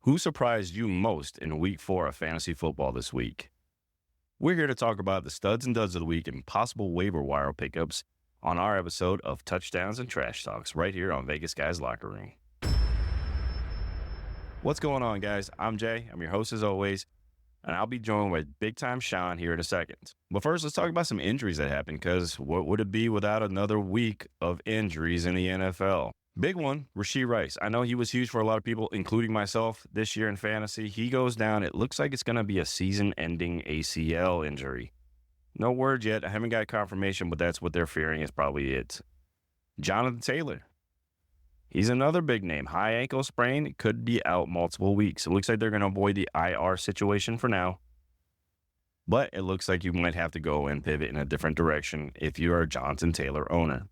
Who surprised you most in week 4 of fantasy football this week? We're here to talk about the studs and duds of the week and possible waiver wire pickups on our episode of Touchdowns and Trash Talks right here on Vegas Guyz Locker Room. What's going on, guys? I'm Jay. I'm your host as always, and I'll be joined with Big Time Shaun here in a second. But first, let's talk about some injuries that happened, because what would it be without another week of injuries in the NFL? Big one, Rashee Rice. I know he was huge for a lot of people, including myself, this year in fantasy. He goes down. It looks like it's going to be a season-ending ACL injury. No word yet. I haven't got confirmation, but that's what they're fearing is probably it. Jonathan Taylor. He's another big name. High ankle sprain, could be out multiple weeks. It looks like they're going to avoid the IR situation for now. But it looks like you might have to go and pivot in a different direction if you're a Jonathan Taylor owner.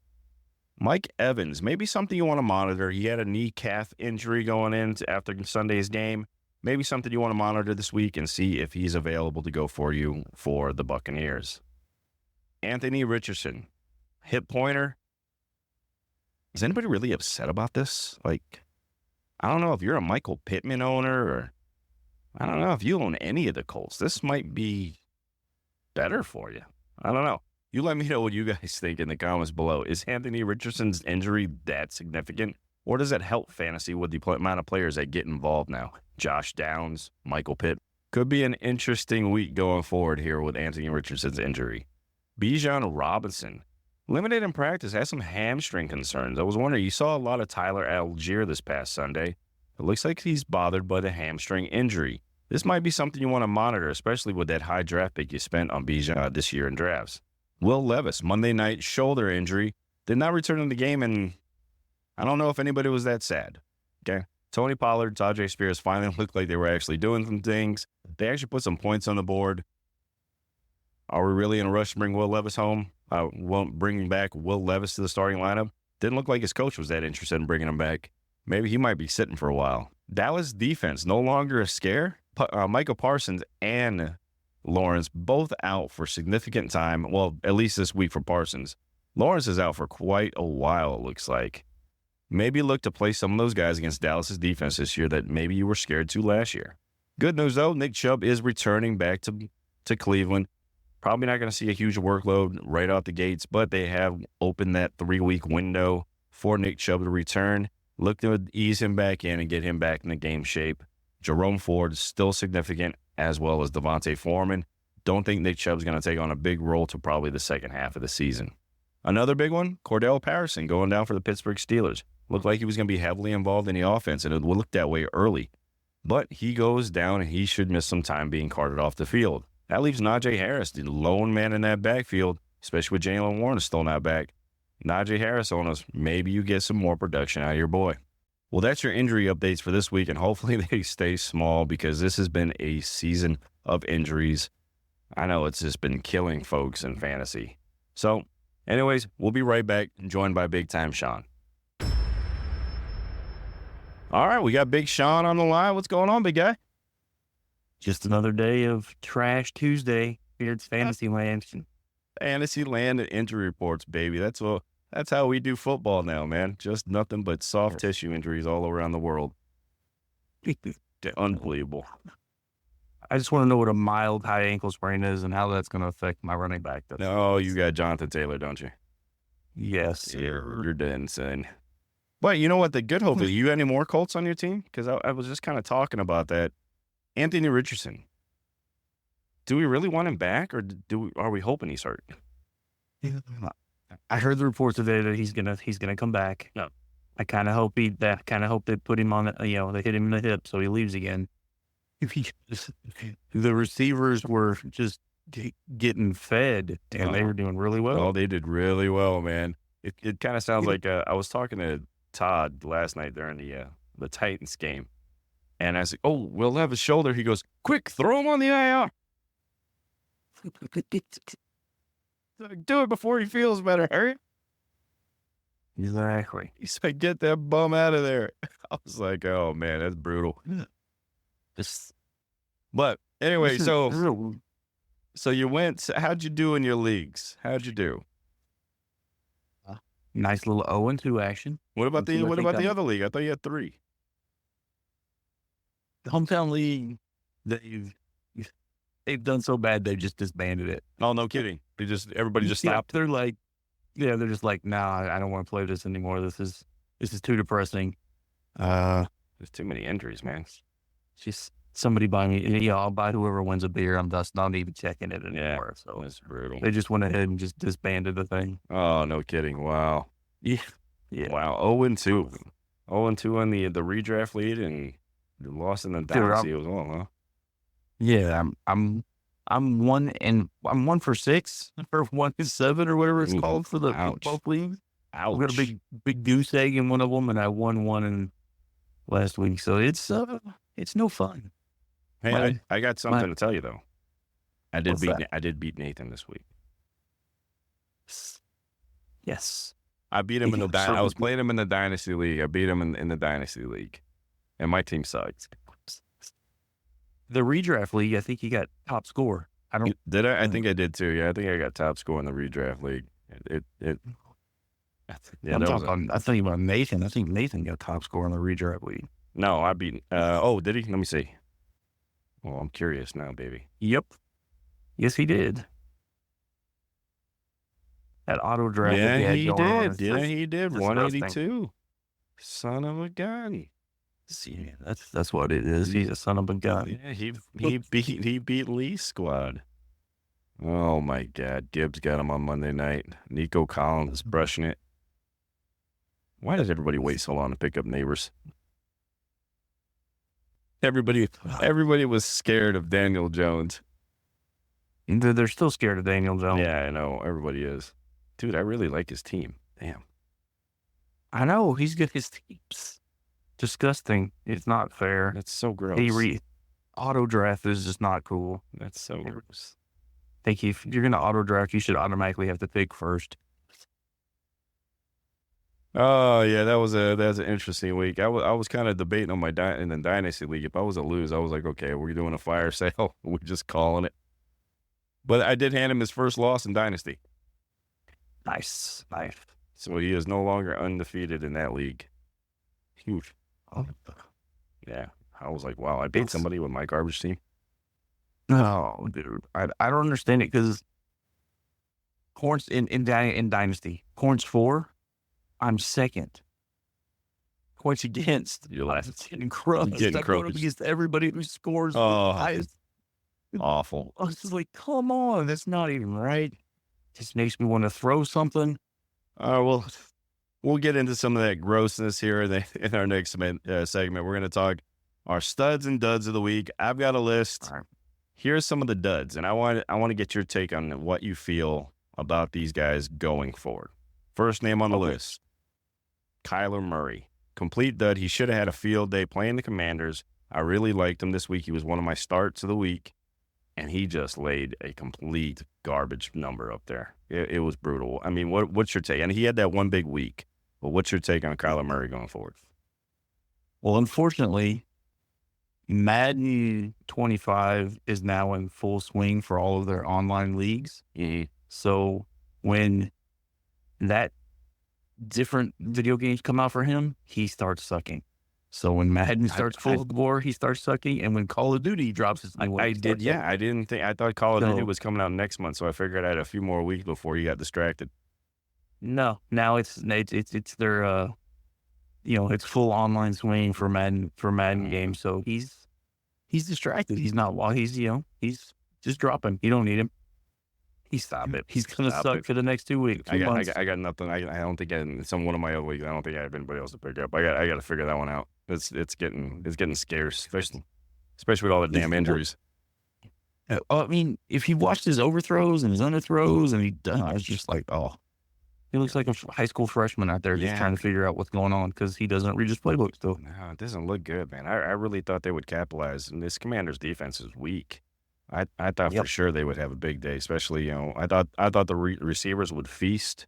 Mike Evans, maybe something you want to monitor. He had a knee calf injury going in after Sunday's game. Maybe something you want to monitor this week and see if he's available to go for you for the Buccaneers. Anthony Richardson, hip pointer. Is anybody really upset about this? Like, I don't know if you're a Michael Pittman owner or I don't know if you own any of the Colts. This might be better for you. I don't know. You let me know what you guys think in the comments below. Is Anthony Richardson's injury that significant? Or does it help fantasy with the amount of players that get involved now? Josh Downs, Michael Pitt. Could be an interesting week going forward here with Anthony Richardson's injury. Bijan Robinson. Limited in practice, has some hamstring concerns. I was wondering, you saw a lot of Tyler Algier this past Sunday. It looks like he's bothered by the hamstring injury. This might be something you want to monitor, especially with that high draft pick you spent on Bijan this year in drafts. Will Levis, Monday night shoulder injury, did not return to the game, and I don't know if anybody was that sad. Okay. Tony Pollard, Tajay Spears finally looked like they were actually doing some things. They actually put some points on the board. Are we really in a rush to bring Will Levis home? Bringing back Will Levis to the starting lineup? Didn't look like his coach was that interested in bringing him back. Maybe he might be sitting for a while. Dallas defense, no longer a scare. Micah Parsons and Lawrence both out for significant time. Well, at least this week for Parsons. Lawrence is out for quite a while, it looks like. Maybe look to play some of those guys against Dallas's defense this year that maybe you were scared to last year. Good news, though. Nick Chubb is returning back to Cleveland. Probably not going to see a huge workload right out the gates, but they have opened that 3-week window for Nick Chubb to return. Look to ease him back in and get him back in the game shape. Jerome Ford is still significant, as well as Devontae Foreman. Don't think Nick Chubb's going to take on a big role to probably the second half of the season. Another big one, Cordell Patterson going down for the Pittsburgh Steelers. Looked like he was going to be heavily involved in the offense, and it looked that way early. But he goes down, and he should miss some time being carted off the field. That leaves Najee Harris, the lone man in that backfield, especially with Jaylen Warren still not back. Najee Harris on us. Maybe you get some more production out of your boy. Well, that's your injury updates for this week, and hopefully they stay small because this has been a season of injuries. I know it's just been killing folks in fantasy. So, anyways, we'll be right back, joined by Big Time Shaun. All right, we got Big Shaun on the line. What's going on, big guy? Just another day of Trash Tuesday here at Fantasyland. Fantasyland and injury reports, baby. That's how we do football now, man. Just nothing but soft tissue injuries all around the world. Unbelievable. I just want to know what a mild high ankle sprain is and how that's going to affect my running back. No, you got Jonathan Taylor, don't you? Yes. You're dead insane. But you know what? The good hope is, you got any more Colts on your team? Because I was just kind of talking about that. Anthony Richardson. Do we really want him back, or are we hoping he's hurt? I heard the report today that he's gonna come back. No. I kind of hope they put him on they hit him in the hip so he leaves again. The receivers were just getting fed, and they were doing really well. Oh, they did really well, man. It kind of sounds like I was talking to Todd last night during the Titans game. And I said, "Oh, Will have his shoulder." He goes, "Quick, throw him on the IR." Do it before he feels better. Hurry. Exactly. He said, "Get that bum out of there." I was like, "Oh man, that's brutal." But anyway, so you went. How'd you do in your leagues? How'd you do? Nice little 0-2 action. What about the other league? I thought you had 3. hometown league, they've done so bad they've just disbanded it. Oh, no kidding. Everybody just stopped. They're like, they're just like, nah, I don't want to play this anymore. This is too depressing. There's too many injuries, man. Just somebody buy me. I'll buy whoever wins a beer. I'm just not even checking it anymore. So That's brutal. they just went ahead and just disbanded the thing. Oh, no kidding. Wow. Yeah. Wow. 0-2. 0-2 on the redraft lead and the loss in the dynasty as well, huh? Yeah, I'm 1 for 6 or 1 for 7 or whatever it's called for the both leagues. Ouch. We got a big goose egg in one of them, and I won one in last week. So it's no fun. Hey, I got something to tell you though. I did beat Nathan this week. Yes. I beat him I was playing him in the dynasty league. I beat him in the dynasty league, and my team sucks. The redraft league, I think he got top score. Did I? I think I did too. Yeah, I think I got top score in the redraft league. I think about Nathan. I think Nathan got top score in the redraft league. No, I beat. Did he? Let me see. Well, I'm curious now, baby. Yep. Yes, he did. That auto draft. Yeah, he did. Yeah, he did. 182. Son of a gun. See, that's what it is. He's a son of a gun. Yeah, he beat Lee's squad. Oh my God, Gibbs got him on Monday night. Nico Collins is brushing it. Why does everybody wait so long to pick up neighbors? Everybody was scared of Daniel Jones. They're still scared of Daniel Jones. Yeah, I know. Everybody is. Dude, I really like his team. Damn. I know. He's good. His team's disgusting. It's not fair. That's so gross. Auto draft is just not cool. That's so gross. I think if you're going to auto draft, you should automatically have to pick first. Oh yeah, that was an interesting week. I was kind of debating on in the dynasty league. If I was a lose, I was like, okay, we're doing a fire sale. We're just calling it. But I did hand him his first loss in dynasty. Nice. So he is no longer undefeated in that league. Huge. Oh. Yeah, I was like, wow, I beat somebody with my garbage team. No, dude, I don't understand it because Corn's in dynasty. Corn's 4. I'm second. Points against. You're last. Getting crushed. Getting crushed up against everybody who scores. Awful. I was just like, come on, that's not even right. Just makes me want to throw something. Well, we'll get into some of that grossness here in our next segment. We're going to talk our studs and duds of the week. I've got a list. All right. Here's some of the duds, and I want to get your take on what you feel about these guys going forward. First name on the list, Kyler Murray. Complete dud. He should have had a field day playing the Commanders. I really liked him this week. He was one of my starts of the week, and he just laid a complete garbage number up there. It was brutal. I mean, what's your take? And he had that one big week, but what's your take on Kyler Murray going forward? Well, unfortunately, Madden 25 is now in full swing for all of their online leagues. Mm-hmm. So when that different video games come out for him, he starts sucking. So when Madden starts full of war, he starts sucking, and when Call of Duty drops his new one, I thought Call of Duty was coming out next month, so I figured I had a few more weeks before you got distracted. No, now it's their it's full online swing for Madden games. So he's distracted. He's not he's just dropping. You don't need him. Stop it. He's gonna suck for the next 2 weeks. I got nothing. I don't think one of my other leagues. I don't think I have anybody else to pick up. I got to figure that one out. It's getting scarce, especially with all the damn injuries. I mean, if you watched his overthrows and his underthrows, and I was just like, he looks like a high school freshman out there just trying to figure out what's going on because he doesn't read his playbook still. No, it doesn't look good, man. I really thought they would capitalize, and this Commanders defense is weak. I thought for sure they would have a big day, especially, I thought the receivers would feast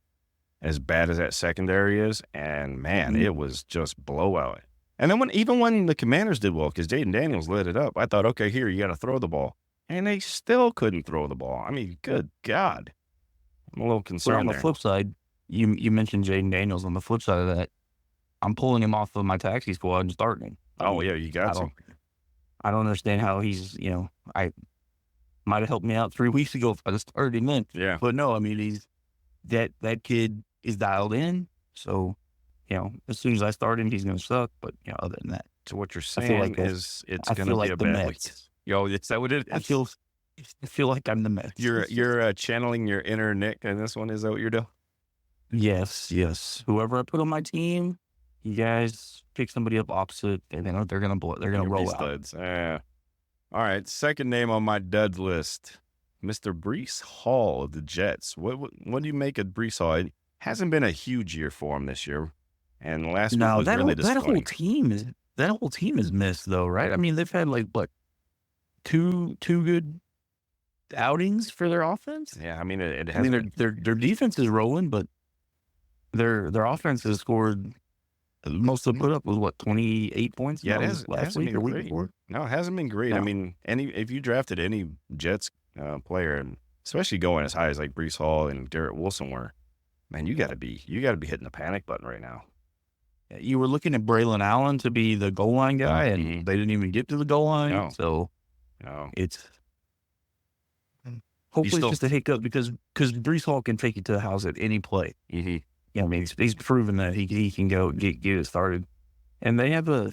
as bad as that secondary is. And man, it was just blowout. And then when the Commanders did well, because Jaden Daniels lit it up, I thought, okay, here, you got to throw the ball. And they still couldn't throw the ball. I mean, good God. I'm a little concerned. On the flip side, you mentioned Jaden Daniels. On the flip side of that, I'm pulling him off of my taxi squad and starting him. Oh, yeah, you got to. I don't understand how he's, I might have helped me out 3 weeks ago if I just started him in. Yeah. But no, I mean, he's that kid is dialed in. So, as soon as I start him, he's going to suck. But, other than that. So what you're I feel saying like is it's I going feel to be like a the bad week. Mets. Yo, is that what it I is? feel like I'm the Mets. You're channeling your inner Nick in this one. Is that what you're doing? Yes. Whoever I put on my team, you guys pick somebody up opposite, and then they're gonna roll out. Studs. All right, second name on my duds list, Mr. Breece Hall of the Jets. What do you make of Breece Hall? It hasn't been a huge year for him this year, and last week was really disappointing. That whole team is missed though, right? I mean, they've had like what two good outings for their offense. Yeah, I mean it has. I mean their defense is rolling, but their offense has scored. Most of them put up was what 28 points. Yeah, last week or week before. No, it hasn't been great. No. I mean, if you drafted any Jets player, and especially going as high as like Breece Hall and Garrett Wilson were, man, you got to be hitting the panic button right now. You were looking at Braylon Allen to be the goal line guy, and they didn't even get to the goal line. No. So it's hopefully it's just a hiccup because Breece Hall can take you to the house at any play. Mm-hmm. Yeah, I mean he's proven that he can go get it started, and they have a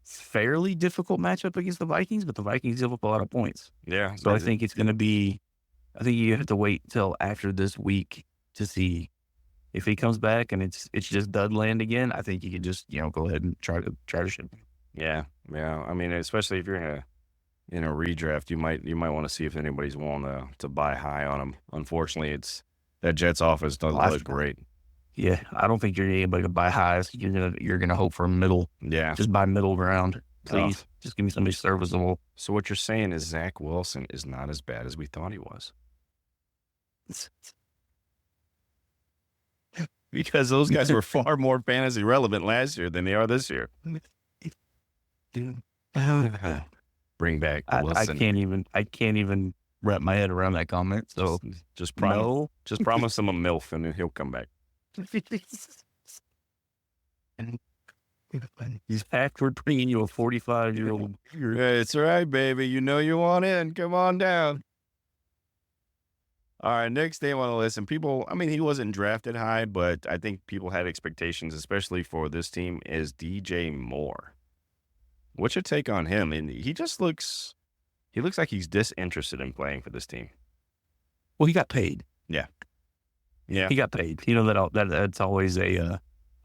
fairly difficult matchup against the Vikings, but the Vikings give up a lot of points. Yeah, so I think it's going to be. I think you have to wait till after this week to see if he comes back and it's just dud land again. I think you can just go ahead and try to ship him. Yeah. I mean, especially if you're in a redraft, you might want to see if anybody's willing to buy high on him. Unfortunately, it's that Jets offense doesn't look great. Yeah, I don't think you're anybody to buy highs. You're gonna hope for middle. Yeah, just buy middle ground, please. Just give me somebody serviceable. So what you're saying is Zach Wilson is not as bad as we thought he was. Because those guys were far more fantasy relevant last year than they are this year. Bring back Wilson. I can't even wrap my head around that comment. So just promise him a MILF and then he'll come back. He's after bringing you a 45-year-old. It's all right, baby. You know you want in. Come on down. All right, next name on the list, and people, I mean, he wasn't drafted high, but I think people had expectations, especially for this team, is DJ Moore. What's your take on him? And he looks like he's disinterested in playing for this team. Well, he got paid. Yeah. He got paid. That's always a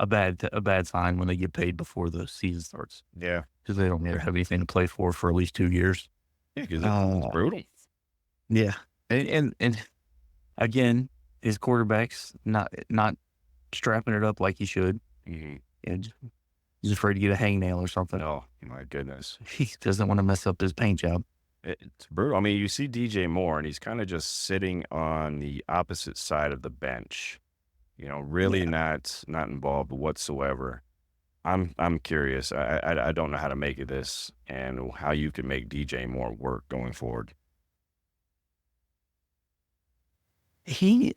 bad sign when they get paid before the season starts. Yeah, because they don't have anything to play for at least 2 years. Yeah, because it's brutal. Yeah, and again, his quarterback's not strapping it up like he should. Mm-hmm. And he's afraid to get a hangnail or something. Oh my goodness, he doesn't want to mess up his paint job. It's brutal. I mean, you see DJ Moore, and he's kind of just sitting on the opposite side of the bench. Really not involved whatsoever. I'm curious. I don't know how to make of this and how you can make DJ Moore work going forward. I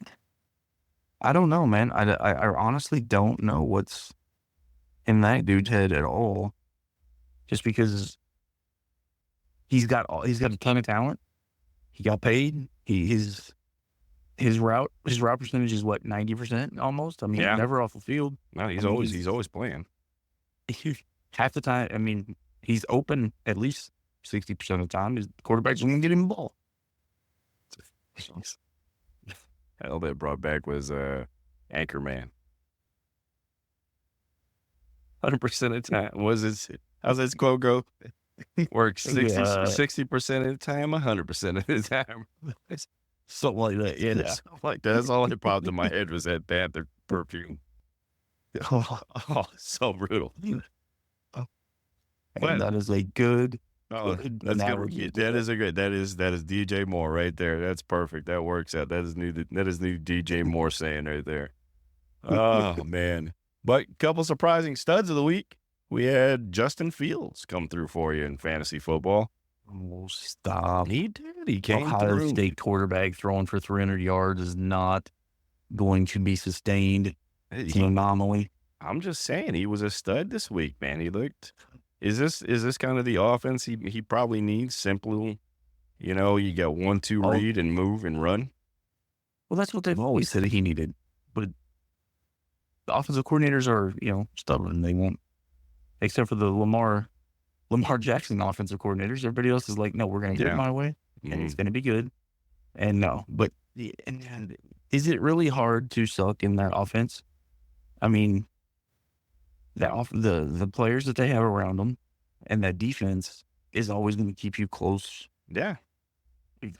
don't know, man. I honestly don't know what's in that dude's head at all. Just because he's got a ton of talent. He got paid. His route percentage is what, 90% almost. I mean, never off the field. No, he's always playing. Half the time, I mean, he's open at least 60% of the time. His quarterback's going to get him the ball. Hell, that brought back was Anchorman. 100% of the time. How's his quote go? Works 60% of the time, 100% of the time. Something like that. Yeah. Something like that. That's all that popped in my head was that Panther perfume. Oh, so brutal. But that is a good. Oh, that's good. That is DJ Moore right there. That's perfect. That works out. That is new DJ Moore saying right there. Oh man. But a couple surprising studs of the week. We had Justin Fields come through for you in fantasy football. Oh, stop. He did. He came Ohio through. State quarterback throwing for 300 yards is not going to be sustained. It's an anomaly. I'm just saying, he was a stud this week, man. He looked Is this kind of the offense he probably needs? Simply, you get 1-2 Oh, read and move and run. well, that's what they've always said he needed. But the offensive coordinators are, stubborn. They won't, except for the Lamar Jackson offensive coordinators. Everybody else is like, no, we're going to get it my way, and it's going to be good. And no, but and is it really hard to suck in that offense? I mean, the players that they have around them and that defense is always going to keep you close. Yeah.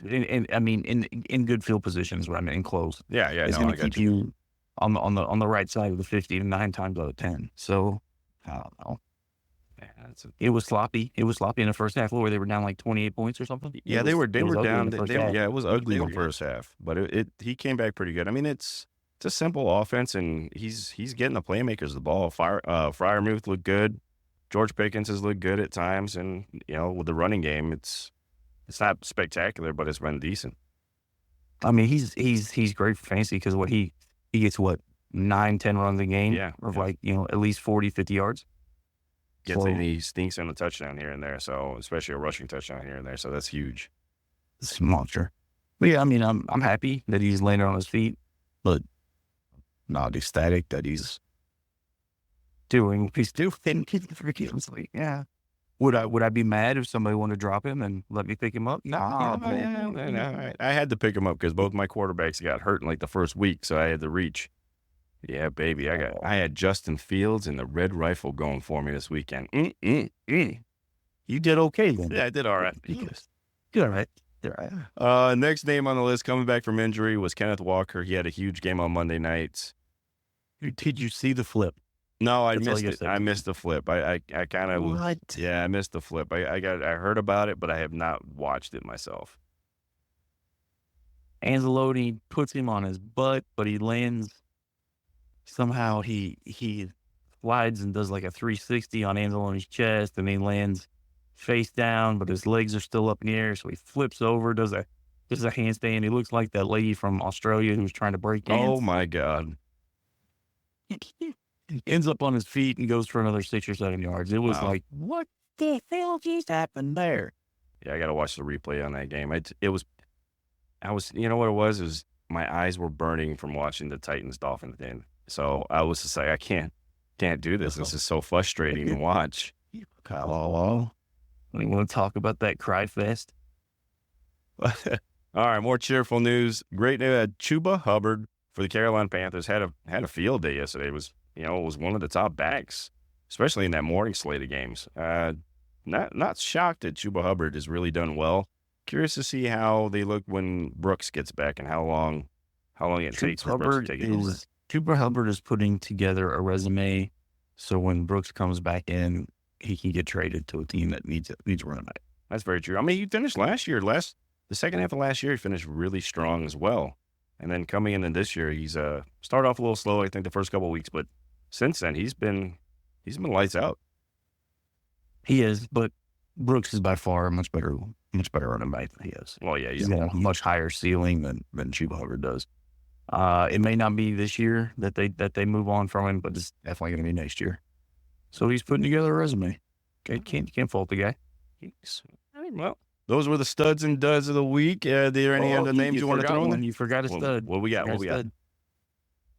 And I mean, in good field positions, what I mean, in close. Yeah. It's going to keep you on the right side of the 50 9 times out of 10. So I don't know. It was sloppy. It was sloppy in the first half where they were down like 28 points or something. Yeah, they were down. Yeah, it was ugly in the first half, but he came back pretty good. I mean, it's a simple offense, and he's getting the playmakers the ball. Freiermuth looked good. George Pickens has looked good at times, and with the running game, it's not spectacular, but it's been decent. I mean, he's great for fantasy because he gets 9-10 runs a game, like at least 40-50 yards. He stinks in a touchdown here and there, so especially a rushing touchdown here and there, so that's huge. It's a monster. But yeah, I mean, I'm happy that he's landed on his feet, but not ecstatic that he's doing ridiculously. Yeah. Would I be mad if somebody wanted to drop him and let me pick him up? No. I had to pick him up because both my quarterbacks got hurt in like the first week, so I had to reach. Yeah, baby. I had Justin Fields and the Red Rifle going for me this weekend. You did okay then. Yeah, I did all right. Good, all right. Next name on the list coming back from injury was Kenneth Walker. He had a huge game on Monday nights. Did you see the flip? No, I missed it. I missed the flip. I kind of what? Yeah, I missed the flip. I heard about it, but I have not watched it myself. Anzalone puts him on his butt, but he lands. Somehow he slides and does like a 360 on Anzalone's chest, and he lands face down, but his legs are still up in the air. So he flips over, does a handstand. He looks like that lady from Australia who was trying to break dance. Oh my God. Ends up on his feet and goes for another 6 or 7 yards. It was like, what the hell just happened there? Yeah, I got to watch the replay on that game. You know what it was? It was my eyes were burning from watching the Titans-Dolphins game. So I was just like, I can't do this. This is so frustrating to watch. Hello. We want to talk about that cry fest? All right, more cheerful news. Great news. Chuba Hubbard for the Carolina Panthers had a field day yesterday. It was one of the top backs, especially in that morning slate of games. Not shocked that Chuba Hubbard has really done well. Curious to see how they look when Brooks gets back and how long it takes for Brooks to take it over. Chuba Hubbard is putting together a resume, so when Brooks comes back in, he can get traded to a team that needs a running back. That's very true. I mean, he finished last year. The second half of last year, he finished really strong as well. And then coming in this year, he's started off a little slow, I think, the first couple of weeks, but since then he's been lights out. He is, but Brooks is by far a much better running back than he is. Well, yeah, he's got a much higher ceiling than Chuba Hubbard does. It may not be this year that they move on from him, but it's definitely going to be next year. So he's putting together a resume. Okay, can't fault the guy. Well, those were the studs and duds of the week. Are there any other names you want to throw in there? You forgot a stud. What we got?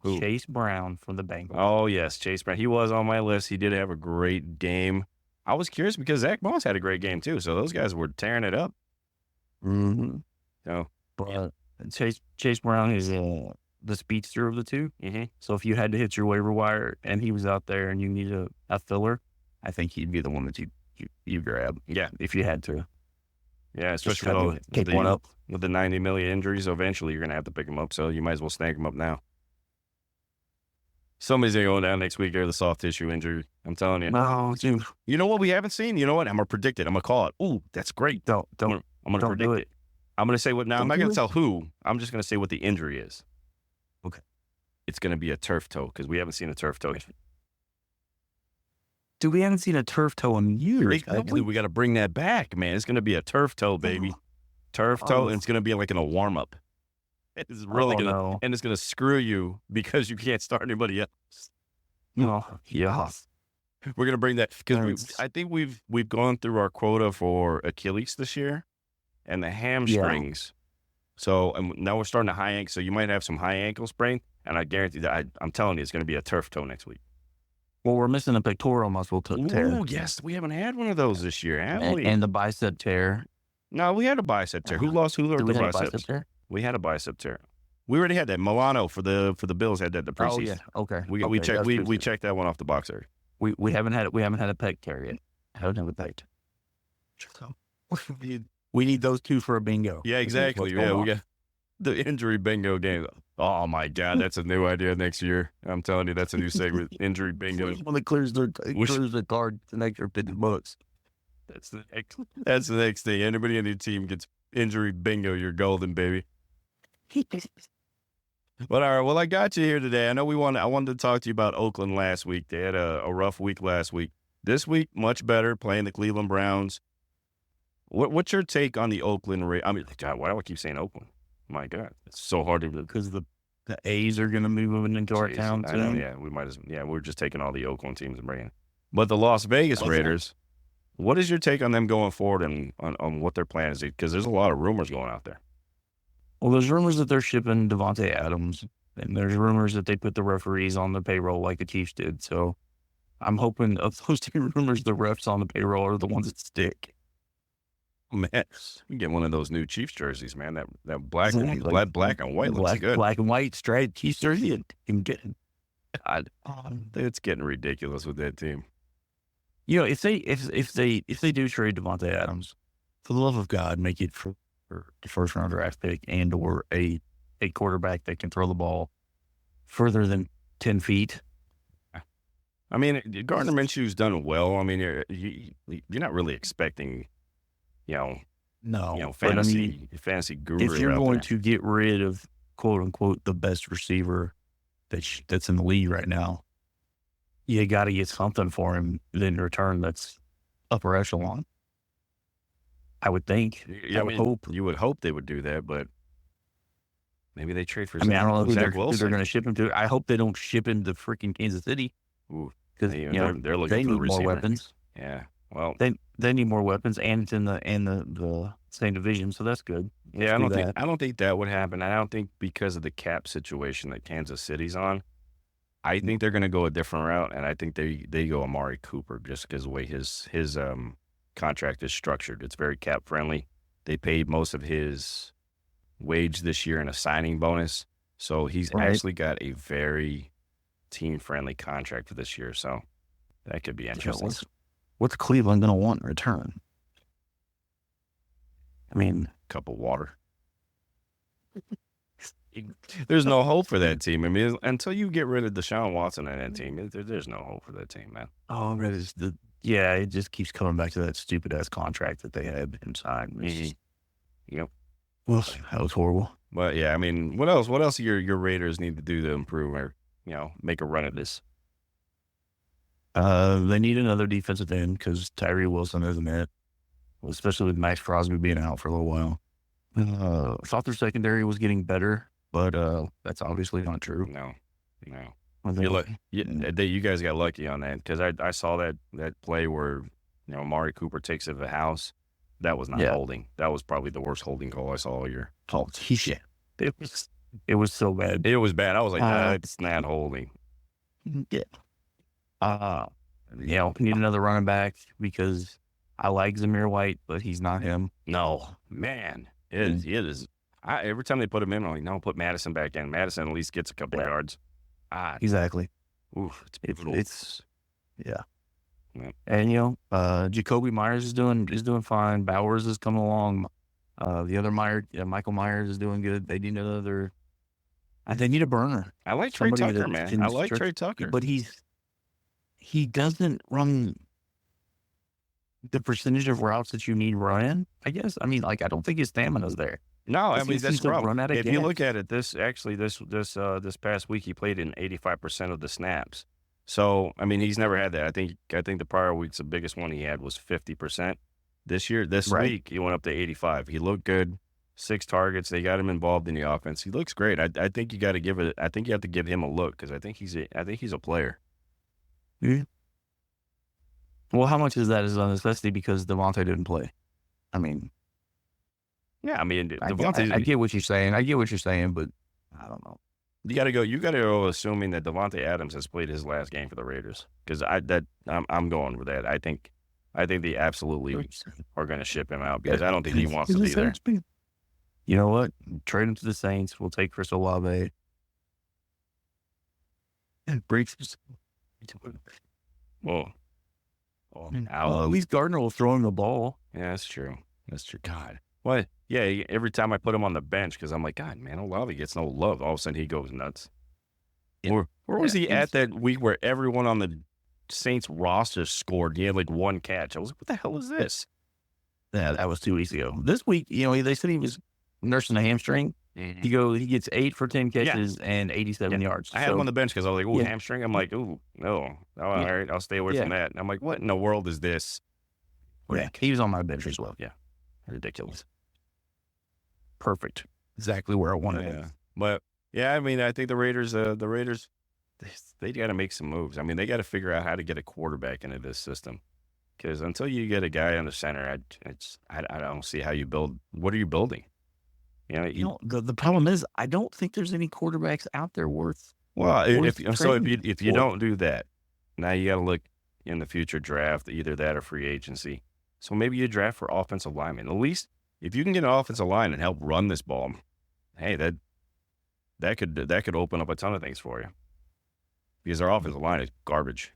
Who? Chase Brown from the Bengals. Oh, yes, Chase Brown. He was on my list. He did have a great game. I was curious because Zach Moss had a great game, too. So those guys were tearing it up. Mm-hmm. So, but Chase Brown is the speedster of the two. Mm-hmm. So if you had to hit your waiver wire and he was out there and you need a filler, I think he'd be the one that you grab. Yeah. If you had to. Yeah, especially take one up. With the 90 million injuries, eventually you're going to have to pick him up. So you might as well snag him up now. Somebody's going to go down next week or the soft tissue injury. I'm telling you. No, dude. You know what we haven't seen? You know what? I'm going to predict it. I'm going to call it. Ooh, that's great. I'm going to predict it. I'm going to say what now. I'm not going to tell who. I'm just going to say what the injury is. Okay. It's going to be a turf toe because we haven't seen a turf toe. Dude, we haven't seen a turf toe in years. We got to bring that back, man. It's going to be a turf toe, baby. Turf toe, and it's going to be like in a warm-up. It's really and it's going to screw you because you can't start anybody else. Oh, yeah. We're gonna bring that because That's- I think we've gone through our quota for Achilles this year and the hamstrings. So and now we're starting to high ankle. So you might have some high ankle sprain, and I guarantee that I'm telling you, it's going to be a turf toe next week. Well, we're missing a pectoral muscle tear. Oh yes, we haven't had one of those this year, have we? And the bicep tear. No, we had a bicep tear. Who lost? Who learned Did we the have a biceps? bicep tear? We had a bicep tear. We already had that. Milano for the Bills had that the preseason. Oh yeah, okay. We okay, checked that's we preseason. checked that one off the box area. We haven't had a pec tear yet. Haven't had a pec. So we need those two for a bingo. Yeah, exactly. Yeah, we got the injury bingo game. Oh my God, that's a new idea next year. I'm telling you, that's a new segment. Injury bingo. When it clears the card, the next $50. That's the next thing. Anybody on your team gets injury bingo, you're golden, baby. But all right, well, I got you here today. I know I wanted to talk to you about Oakland last week. They had a rough week last week. This week, much better, playing the Cleveland Browns. What's your take on the Oakland Raiders? I mean, God, why do I keep saying Oakland? My God, it's so hard to Because the A's are going to move into our town I know, soon. yeah, we're just taking all the Oakland teams and bringing it. But the Las Vegas Raiders, what is your take on them going forward and on what their plan is? Because there's a lot of rumors going out there. Well, there's rumors that they're shipping Devontae Adams, and there's rumors that they put the referees on the payroll like the Chiefs did. So I'm hoping of those two rumors, the refs on the payroll are the ones that stick. Man, you get one of those new Chiefs jerseys, man. That black and white looks good. Black and white striped Chiefs jersey. God, it's getting ridiculous with that team. You know, if they do trade Devontae Adams, for the love of God, make it for the first round draft pick and or a quarterback that can throw the ball further than 10 feet. I mean, Gardner Minshew's done well. I mean, you're not really expecting, fantasy guru. If you're going to get rid of quote unquote the best receiver that's in the league right now, you got to get something for him in return that's upper echelon. I would think. I would hope. You would hope they would do that, but maybe they trade for. I don't know who they're Wilson. going to ship him to. I hope they don't ship him to freaking Kansas City. Because they're looking they for need more weapons. Yeah, well, they need more weapons, and it's in the same division, so that's good. Yeah, I don't think that would happen. I don't think because of the cap situation that Kansas City's on. I think they're going to go a different route, and I think they go Amari Cooper just because the way his contract is structured. It's very cap friendly. They paid most of his wage this year in a signing bonus, so he's actually got a very team friendly contract for this year. So that could be interesting. What's Cleveland going to want in return? I mean, a cup of water. There's no hope for that team. I mean, until you get rid of Deshaun Watson on that team, there's no hope for that team, man. Oh, it just keeps coming back to that stupid ass contract that they had inside. Yep. Well, that was horrible. But yeah, I mean, what else do your Raiders need to do to improve or make a run at this? They need another defensive end because Tyree Wilson isn't it, especially with Max Crosby being out for a little while. I thought their secondary was getting better, but that's obviously not true. No. You guys got lucky on that because I saw that play where Amari Cooper takes it to the house. That was not holding. That was probably the worst holding call I saw all year. Oh, shit. It was so bad. It was bad. I was like, it's not holding. Yeah. Need another running back because I like Zamir White, but he's not him. No, man. It is. Every time they put him in, I'm like, no, put Madison back in. Madison at least gets a couple of yards. Exactly. Oof, it's yeah. And Jacoby Myers is doing fine. Bowers is coming along. The other Michael Myers is doing good. They need another. They need a burner. I like Trey Tucker, man. I like Trey Tucker, but he doesn't run the percentage of routes that you need run. I guess. I mean, I don't think his stamina's there. No, I mean that's the problem. If you look at it, this past week he played in 85% of the snaps. So I mean he's never had that. I think the prior weeks the biggest one he had was 50%. This week he went up to 85. He looked good. 6 targets. They got him involved in the offense. He looks great. I think you got to give it. I think you have to give him a look because I think he's a player. Yeah. Well, how much is that is a necessity because Devontae didn't play? I mean, Yeah, I mean, I Devontae. get what you're saying. I get what you're saying, but I don't know. You got to go assuming that Devontae Adams has played his last game for the Raiders because I'm going with that. I think they absolutely are going to ship him out because I don't think he wants to be there. You know what? Trade him to the Saints. We'll take Chris Olave. And Breece. Well, at least Gardner will throw him the ball. Yeah, that's true. God. What? Yeah, every time I put him on the bench because I'm like, God, man, Olave gets no love. All of a sudden he goes nuts. Where was he at that week where everyone on the Saints roster scored? He had like one catch. I was like, what the hell is this? Yeah, that was 2 weeks ago. This week, they said he was nursing a hamstring. Mm-hmm. He gets 8 for 10 catches and 87 yards. I had him on the bench because I was like, oh, hamstring. I'm like, oh, no. All right, I'll stay away from that. And I'm like, what in the world is this? Yeah, he was on my bench as well. Yeah, ridiculous. Perfect. Exactly where I wanted it. But yeah, I mean, I think the Raiders, they got to make some moves. I mean, they got to figure out how to get a quarterback into this system. Because until you get a guy on the center, I don't see how you build. What are you building? The problem is I don't think there's any quarterbacks out there worth. Well, if you don't do that, now you got to look in the future draft, either that or free agency. So maybe you draft for offensive linemen. At least if you can get an offensive line and help run this ball, hey, that could open up a ton of things for you. Because our offensive line is garbage.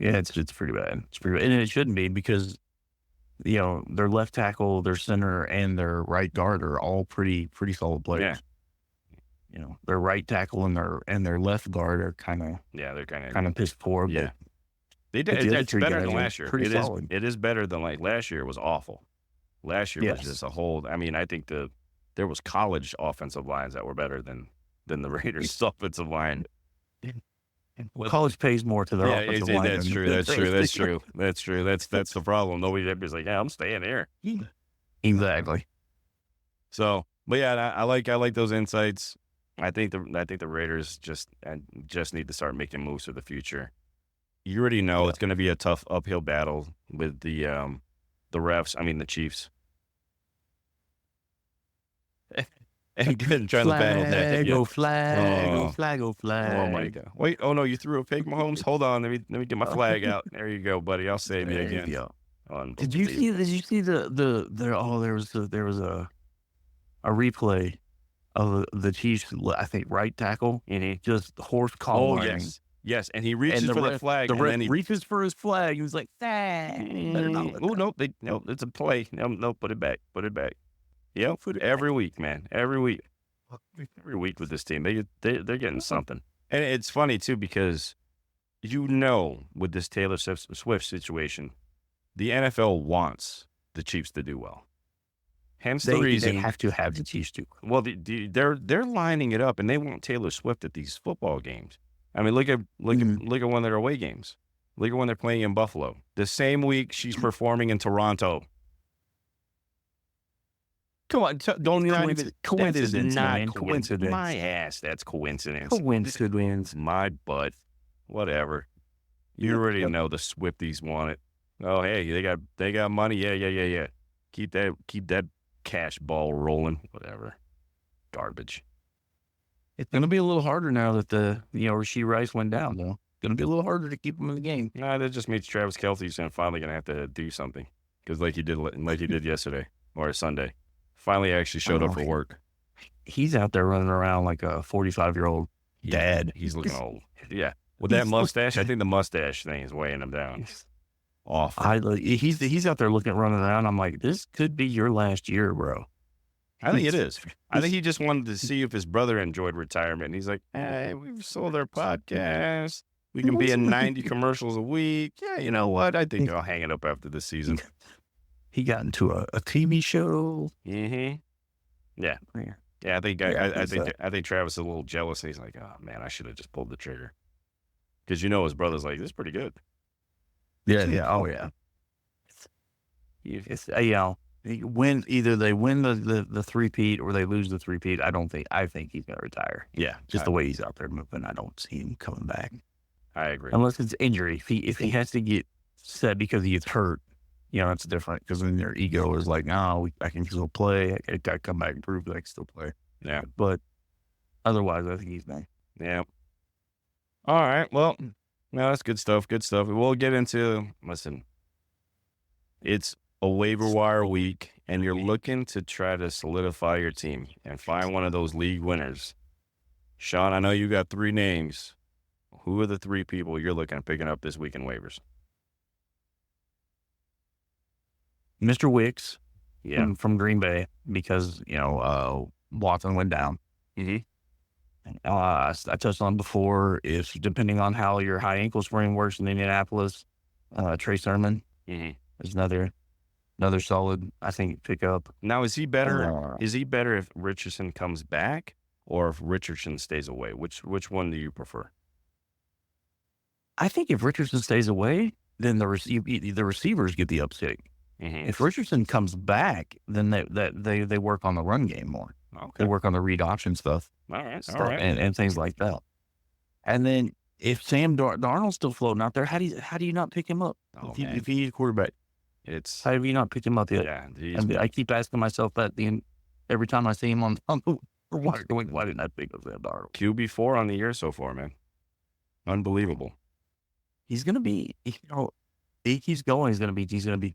Yeah, it's pretty bad. It's pretty bad. And it shouldn't be because, their left tackle, their center, and their right guard are all pretty solid players. Yeah. Their right tackle and their left guard are they're kind of piss poor. Yeah. It's better than last year. Pretty solid. It is better than last year was awful. Last year was just a whole. I mean, I think there was college offensive lines that were better than the Raiders' offensive line. College pays more to their offensive line. That's true. That's the problem. Nobody's like, yeah, I'm staying here. Exactly. So, but yeah, I like those insights. I think the Raiders just need to start making moves for the future. You already know it's going to be a tough uphill battle with the refs. I mean, the Chiefs. And good trying to battle that. Go flag. Oh my God! Wait! Oh no! You threw a fake, Mahomes. Hold on. Let me get my flag out. There you go, buddy. I'll save you again. Did you see the there was a replay of the Chiefs? I think right tackle and he just horse collar. Oh yes. And he reaches for the flag. The ref reaches for his flag. He was like, no, it's a play. No, put it back. Yep, every week, man. Every week with this team, they're getting something. And it's funny too because with this Taylor Swift situation, the NFL wants the Chiefs to do well. Hence the reason they have to have the Chiefs do well. They're lining it up, and they want Taylor Swift at these football games. I mean, look at one of their away games. Look at when they're playing in Buffalo. The same week she's performing in Toronto. Come on, don't even. Coincidence, that is not coincidence. My ass, that's coincidence. Coincidence. My butt. Whatever. You already know the Swifties want it. Oh, hey, they got money. Yeah. Keep that cash ball rolling. Whatever. Garbage. It's gonna be a little harder now that Rashee Rice went down. Though it's gonna be a little harder to keep him in the game. Nah, that just means Travis Kelce's finally gonna have to do something because like he did yesterday or Sunday. Finally actually showed up for work. He's out there running around like a 45-year-old dad. He's looking old. Yeah. With that mustache, I think the mustache thing is weighing him down. Awful. He's out there running around. I'm like, this could be your last year, bro. I think it is. I think he just wanted to see if his brother enjoyed retirement. He's like, hey, we've sold our podcast. We can be in 90 commercials a week. Yeah, you know what? I think I'll hang it up after the season. He got into a TV show. Mm-hmm. Yeah. I think Travis is a little jealous. He's like, oh man, I should have just pulled the trigger. Because his brother's like, this is pretty good. Yeah. Oh yeah. It's either they win the three-peat or they lose the three-peat. I think he's gonna retire. Yeah. Just the way he's out there moving, I don't see him coming back. I agree. Unless it's injury. If he has to get said because he gets hurt, that's different because then their ego is like, no, I can still play. I got to come back and prove that I can still play. Yeah. But otherwise, I think he's done. Yeah. All right. Well, no, that's good stuff. Good stuff. We'll get into, listen, it's a waiver wire week, and you're looking to try to solidify your team and find one of those league winners. Shaun, I know you got 3 names. Who are the 3 people you're looking at picking up this week in waivers? Mr. Wicks, from Green Bay, because Watson went down. I touched on before, if depending on how your high ankle sprain works in Indianapolis, Trey Sermon is another solid, I think, pickup. Now, is he better? Is he better if Richardson comes back or if Richardson stays away? Which one do you prefer? I think if Richardson stays away, then the receivers get the uptick. If Richardson comes back, then they work on the run game more. Okay. They work on the read option stuff. All right. And things like that. And then if Sam Darnold's still floating out there, how do you not pick him up? If he's a quarterback, how have you not picked him up yet? Yeah. I keep asking myself that every time I see him on why didn't I pick up Sam Darnold? QB4 on the year so far, man. Unbelievable. He's gonna be, if he keeps going, he's gonna be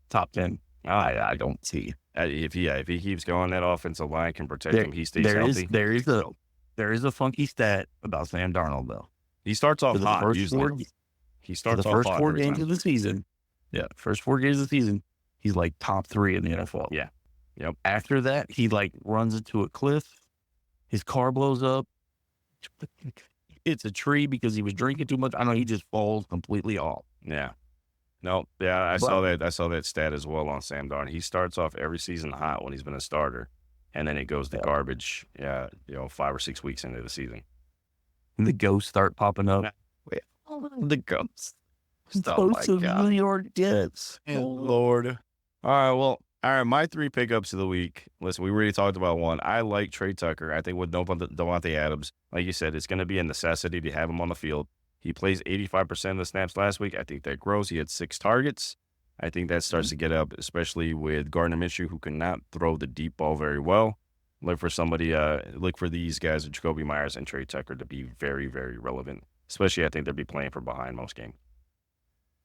top 10. I don't see. If he keeps going, that offensive line can protect him. He stays healthy. There is a funky stat about Sam Darnold though. He starts off hot usually. He starts off hot. The first 4 games of the season. Yeah, first 4 games of the season, he's like top 3 in the NFL. Yeah. Yep. After that, he like runs into a cliff. His car blows up. It's a tree because he was drinking too much. I know he just falls completely off. Yeah. No, yeah, I saw that stat as well on Sam Darnold. He starts off every season hot when he's been a starter, and then it goes to garbage. 5 or 6 weeks into the season. And the ghosts start popping up. The ghosts. Ghosts of New York Jets. Oh, Lord. All right. My 3 pickups of the week. Listen, we already talked about one. I like Trey Tucker. I think with Davante Adams, like you said, it's going to be a necessity to have him on the field. He plays 85% of the snaps last week. I think that grows. He had 6 targets. I think that starts to get up, especially with Gardner Minshew, who cannot throw the deep ball very well. Look for these guys, Jacoby Myers and Trey Tucker, to be very, very relevant. Especially, I think they'll be playing from behind most games.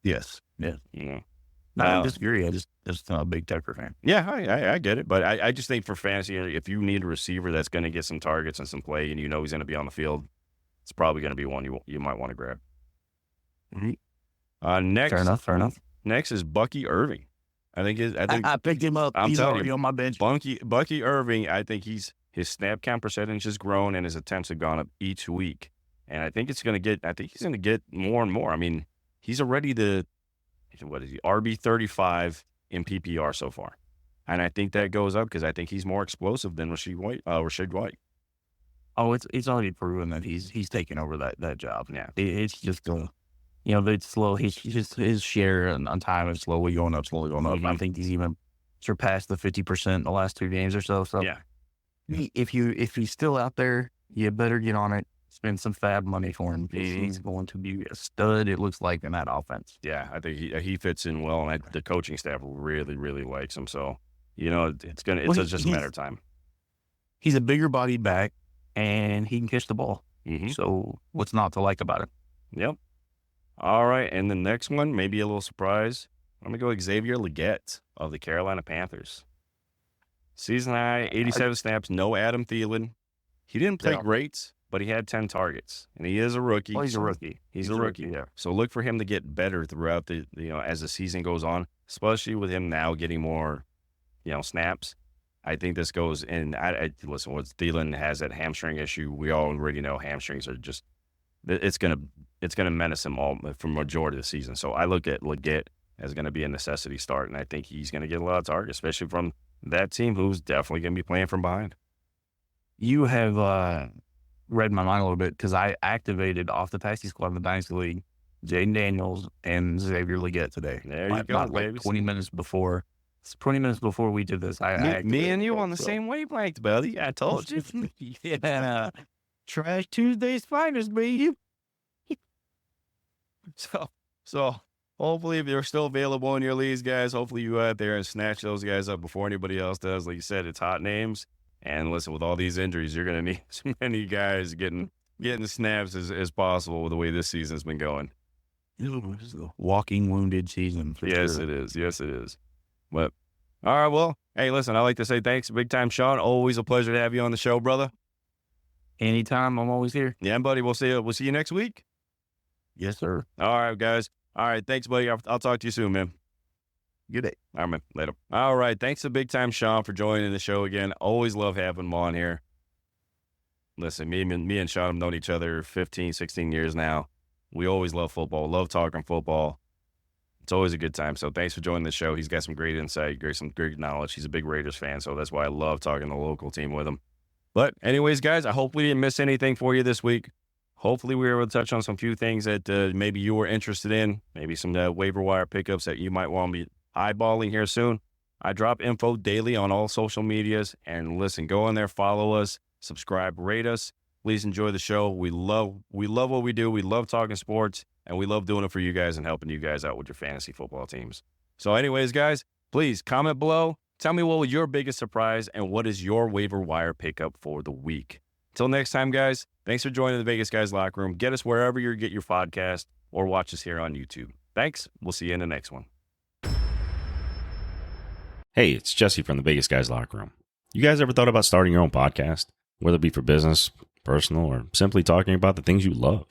Yes. Yeah. No, I disagree. I just a big Tucker fan. Yeah, I get it. But I just think for fantasy, if you need a receiver that's going to get some targets and some play and he's going to be on the field, it's probably going to be one you might want to grab. Next, fair enough. Next is Bucky Irving. I picked him up. He's already on my bench. Bucky Irving. I think his snap count percentage has grown and his attempts have gone up each week, and I think he's going to get more and more. I mean, he's already RB35 in PPR so far, and I think that goes up because I think he's more explosive than Rashee White. Oh, it's already proven that he's taking over that job. Yeah, it's just it's slow. His share on time is slowly going up. I think he's even surpassed the 50% in the last 2 games or so. So yeah, if he's still out there, you better get on it. Spend some fab money for him. He's going to be a stud. It looks like in that offense. Yeah, I think he fits in well, and the coaching staff really, really likes him. So it's just a matter of time. He's a bigger body back. And he can catch the ball. So what's not to like about it? Yep. All right. And the next one, maybe a little surprise. I'm going to go Xavier Ligette of the Carolina Panthers. Season high, 87 snaps, no Adam Thielen. He didn't play great, but he had 10 targets. And he is a rookie. Well, he's a rookie. He's a rookie. Yeah. So look for him to get better throughout as the season goes on, especially with him now getting more, snaps. I think this goes in. Listen, what Thielen has that hamstring issue. We already know hamstrings are just. It's gonna menace him all for majority of the season. So I look at Ligette as going to be a necessity start, and I think he's going to get a lot of targets, especially from that team who's definitely going to be playing from behind. You have read my mind a little bit because I activated off the taxi squad in the Dynasty League, Jaden Daniels and Xavier Ligette today. There you go, baby. 20 minutes before we did this. Me and you on the same wavelength, buddy. I told you. Yeah, Trash Tuesday's finest, baby. So hopefully, if they're still available in your leagues, guys, hopefully you go out there and snatch those guys up before anybody else does. Like you said, it's hot names. And listen, with all these injuries, you're going to need as many guys getting snaps as possible with the way this season's been going. This is a walking wounded season. Yes, sure. it is. Yes, it is. But, all right, well, hey, listen, I'd like to say thanks to Big Time Shaun. Always a pleasure to have you on the show, brother. Anytime, I'm always here. Yeah, buddy, we'll see you next week. Yes, sir. All right, guys. All right, thanks, buddy. I'll talk to you soon, man. Good day. All right, man. Later. All right, thanks to Big Time Shaun for joining the show again. Always love having him on here. Listen, me and Shaun have known each other 15, 16 years now. We always love football, love talking football. It's always a good time. So thanks for joining the show. He's got some great insight, some great knowledge. He's a big Raiders fan, so that's why I love talking the local team with him. But anyways, guys, I hope we didn't miss anything for you this week. Hopefully we were able to touch on some few things that maybe you were interested in, maybe some waiver wire pickups that you might want to be eyeballing here soon. I drop info daily on all social medias. And listen, go in there, follow us, subscribe, rate us. Please enjoy the show. We love what we do. We love talking sports, and we love doing it for you guys and helping you guys out with your fantasy football teams. So anyways, guys, please comment below. Tell me what was your biggest surprise and what is your waiver wire pickup for the week. Until next time, guys, thanks for joining the Vegas Guyz Locker Room. Get us wherever you get your podcast or watch us here on YouTube. Thanks. We'll see you in the next one. Hey, it's Jesse from the Vegas Guyz Locker Room. You guys ever thought about starting your own podcast? Whether it be for business, personal, or simply talking about the things you love?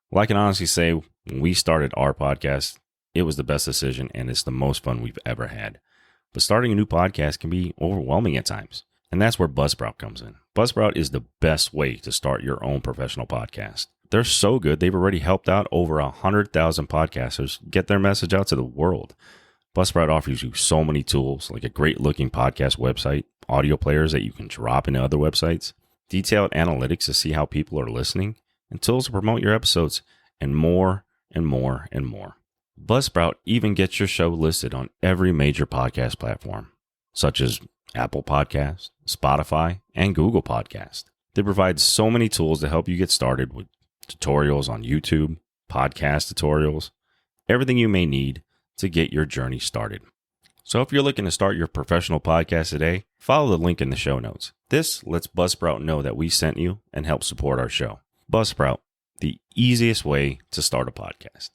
Well, I can honestly say when we started our podcast, it was the best decision and it's the most fun we've ever had. But starting a new podcast can be overwhelming at times. And that's where Buzzsprout comes in. Buzzsprout is the best way to start your own professional podcast. They're so good, they've already helped out over 100,000 podcasters get their message out to the world. Buzzsprout offers you so many tools, like a great-looking podcast website, audio players that you can drop into other websites, detailed analytics to see how people are listening, and tools to promote your episodes, and more and more and more. Buzzsprout even gets your show listed on every major podcast platform, such as Apple Podcasts, Spotify, and Google Podcasts. They provide so many tools to help you get started with tutorials on YouTube, podcast tutorials, everything you may need to get your journey started. So if you're looking to start your professional podcast today, follow the link in the show notes. This lets Buzzsprout know that we sent you and help support our show. Buzzsprout, the easiest way to start a podcast.